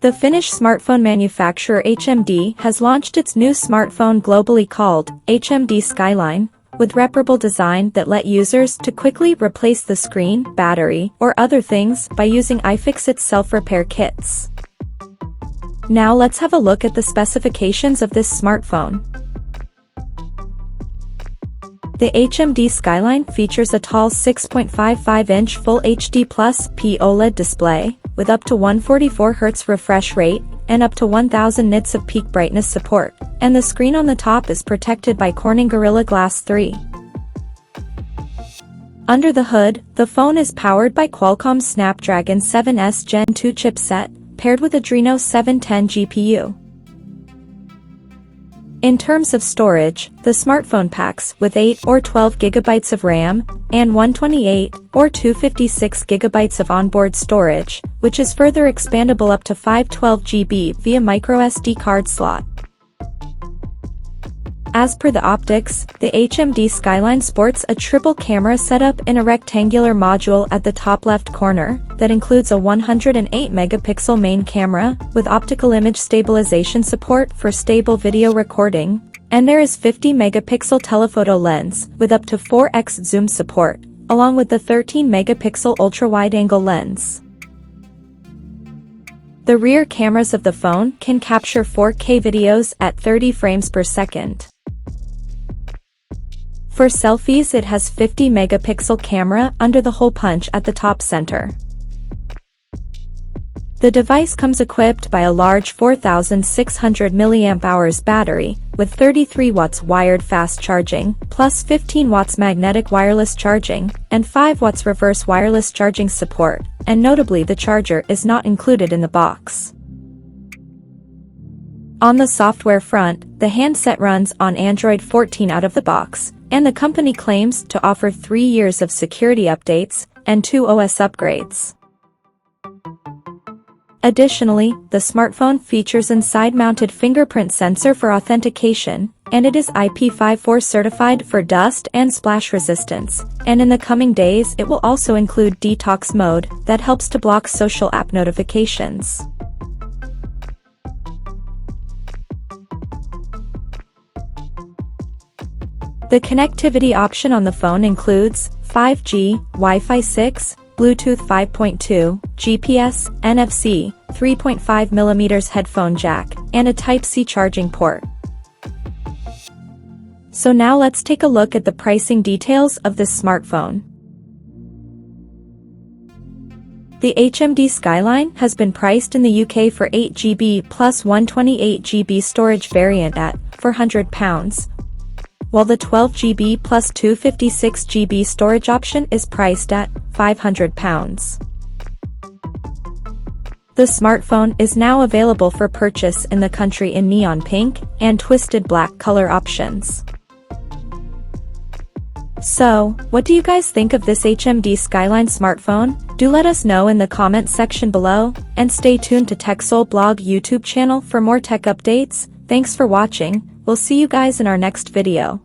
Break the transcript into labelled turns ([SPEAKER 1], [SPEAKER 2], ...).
[SPEAKER 1] The Finnish smartphone manufacturer HMD has launched its new smartphone globally called HMD Skyline, with reparable design that let users to quickly replace the screen, battery, or other things by using iFixit's self-repair kits. Now let's have a look at the specifications of this smartphone. The HMD Skyline features a tall 6.55-inch Full HD Plus P OLED display, with up to 144Hz refresh rate, and up to 1000 nits of peak brightness support, and the screen on the top is protected by Corning Gorilla Glass 3. Under the hood, the phone is powered by Qualcomm's Snapdragon 7S Gen 2 chipset, paired with Adreno 710 GPU. In terms of storage, the smartphone packs with 8 or 12 GB of RAM, and 128 or 256 GB of onboard storage, which is further expandable up to 512 GB via microSD card slot. As per the optics, the HMD Skyline sports a triple camera setup in a rectangular module at the top left corner, that includes a 108-megapixel main camera, with optical image stabilization support for stable video recording, and there is 50-megapixel telephoto lens, with up to 4x zoom support, along with the 13-megapixel ultra-wide-angle lens. The rear cameras of the phone can capture 4K videos at 30 frames per second. For selfies, it has 50-megapixel camera under the hole punch at the top center. The device comes equipped by a large 4600 mAh battery, with 33 watts wired fast charging, plus 15 watts magnetic wireless charging, and 5 watts reverse wireless charging support, and notably the charger is not included in the box. On the software front, the handset runs on Android 14 out of the box, and the company claims to offer 3 years of security updates and 2 OS upgrades. Additionally, the smartphone features a side-mounted fingerprint sensor for authentication, and it is IP54 certified for dust and splash resistance, and in the coming days it will also include detox mode that helps to block social app notifications. The connectivity option on the phone includes 5G, Wi-Fi 6, Bluetooth 5.2, GPS, NFC, 3.5mm headphone jack, and a Type-C charging port. So now let's take a look at the pricing details of this smartphone. The HMD Skyline has been priced in the UK for 8GB plus 128GB storage variant at £400, while the 12GB plus 256GB storage option is priced at £500. The smartphone is now available for purchase in the country in neon pink and twisted black color options. So, what do you guys think of this HMD Skyline smartphone? Do let us know in the comments section below, and stay tuned to TechSole Blog YouTube channel for more tech updates. Thanks for watching. We'll see you guys in our next video.